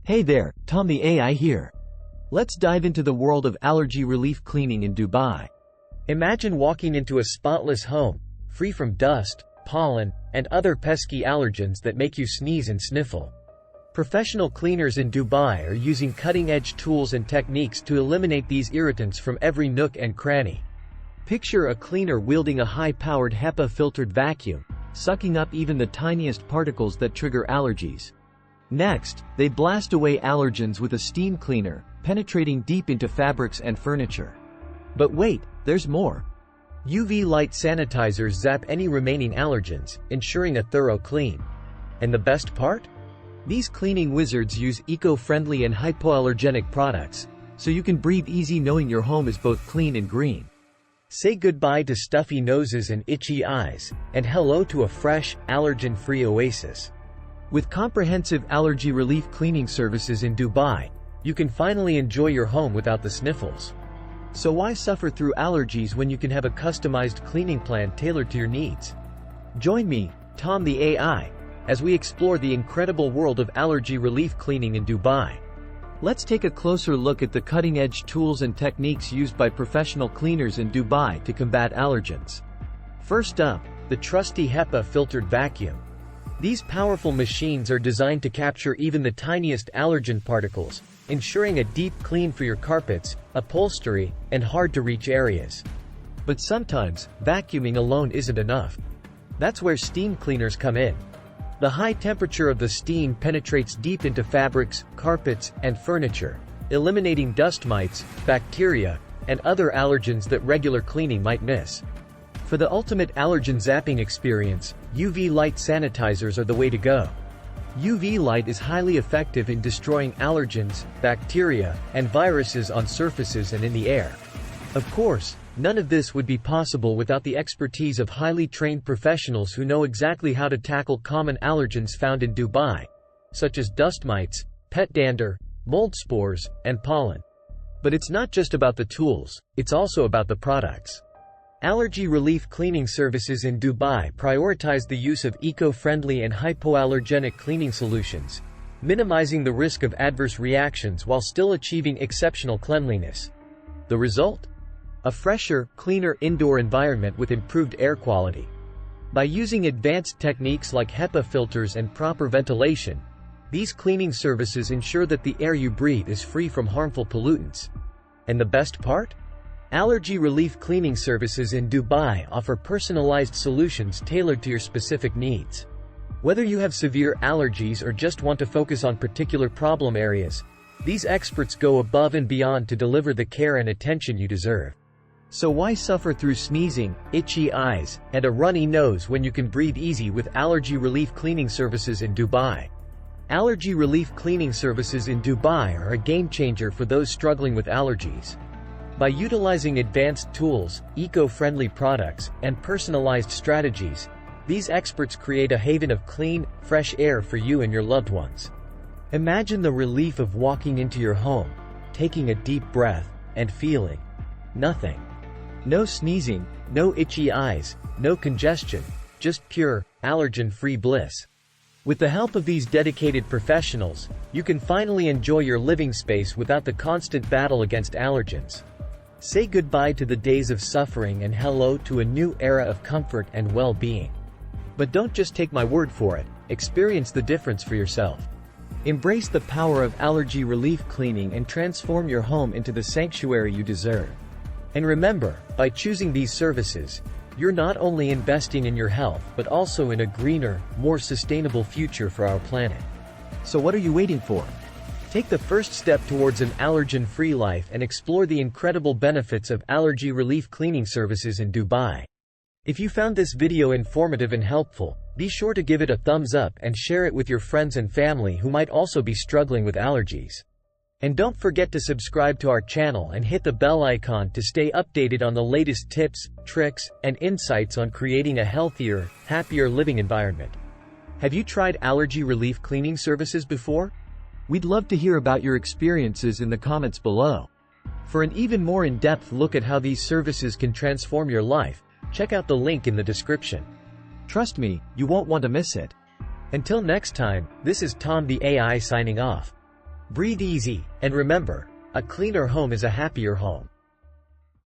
Hey there, Tom the AI here. Let's dive into the world of allergy relief cleaning in Dubai. Imagine walking into a spotless home, free from dust, pollen, and other pesky allergens that make you sneeze and sniffle. Professional cleaners in Dubai are using cutting-edge tools and techniques to eliminate these irritants from every nook and cranny. Picture a cleaner wielding a high-powered HEPA-filtered vacuum, sucking up even the tiniest particles that trigger allergies. Next, they blast away allergens with a steam cleaner, penetrating deep into fabrics and furniture. But wait, there's more. UV light sanitizers zap any remaining allergens, ensuring a thorough clean. And the best part? These cleaning wizards use eco-friendly and hypoallergenic products, so you can breathe easy knowing your home is both clean and green. Say goodbye to stuffy noses and itchy eyes, and hello to a fresh, allergen-free oasis. With comprehensive allergy relief cleaning services in Dubai, you can finally enjoy your home without the sniffles. So why suffer through allergies when you can have a customized cleaning plan tailored to your needs? Join me, Tom the AI, as we explore the incredible world of allergy relief cleaning in Dubai. Let's take a closer look at the cutting-edge tools and techniques used by professional cleaners in Dubai to combat allergens. First up, the trusty HEPA-filtered vacuum. These powerful machines are designed to capture even the tiniest allergen particles, ensuring a deep clean for your carpets, upholstery, and hard-to-reach areas. But sometimes, vacuuming alone isn't enough. That's where steam cleaners come in. The high temperature of the steam penetrates deep into fabrics, carpets, and furniture, eliminating dust mites, bacteria, and other allergens that regular cleaning might miss. For the ultimate allergen zapping experience, UV light sanitizers are the way to go. UV light is highly effective in destroying allergens, bacteria, and viruses on surfaces and in the air. Of course, none of this would be possible without the expertise of highly trained professionals who know exactly how to tackle common allergens found in Dubai, such as dust mites, pet dander, mold spores, and pollen. But it's not just about the tools, it's also about the products. Allergy relief cleaning services in Dubai prioritize the use of eco-friendly and hypoallergenic cleaning solutions, minimizing the risk of adverse reactions while still achieving exceptional cleanliness. The result? A fresher, cleaner indoor environment with improved air quality. By using advanced techniques like HEPA filters and proper ventilation, these cleaning services ensure that the air you breathe is free from harmful pollutants. And the best part? Allergy relief cleaning services in Dubai offer personalized solutions tailored to your specific needs. Whether you have severe allergies or just want to focus on particular problem areas, these experts go above and beyond to deliver the care and attention you deserve. So why suffer through sneezing, itchy eyes, and a runny nose when you can breathe easy with allergy relief cleaning services in Dubai? Allergy relief cleaning services in Dubai are a game changer for those struggling with allergies. By utilizing advanced tools, eco-friendly products, and personalized strategies, these experts create a haven of clean, fresh air for you and your loved ones. Imagine the relief of walking into your home, taking a deep breath, and feeling nothing. No sneezing, no itchy eyes, no congestion, just pure, allergen-free bliss. With the help of these dedicated professionals, you can finally enjoy your living space without the constant battle against allergens. Say goodbye to the days of suffering and hello to a new era of comfort and well-being. But don't just take my word for it, experience the difference for yourself. Embrace the power of allergy relief cleaning and transform your home into the sanctuary you deserve. And remember, by choosing these services, you're not only investing in your health but also in a greener, more sustainable future for our planet. So what are you waiting for? Take the first step towards an allergen-free life and explore the incredible benefits of allergy relief cleaning services in Dubai. If you found this video informative and helpful, be sure to give it a thumbs up and share it with your friends and family who might also be struggling with allergies. And don't forget to subscribe to our channel and hit the bell icon to stay updated on the latest tips, tricks, and insights on creating a healthier, happier living environment. Have you tried allergy relief cleaning services before? We'd love to hear about your experiences in the comments below. For an even more in-depth look at how these services can transform your life, check out the link in the description. Trust me, you won't want to miss it. Until next time, this is Tom the AI signing off. Breathe easy, and remember, a cleaner home is a happier home.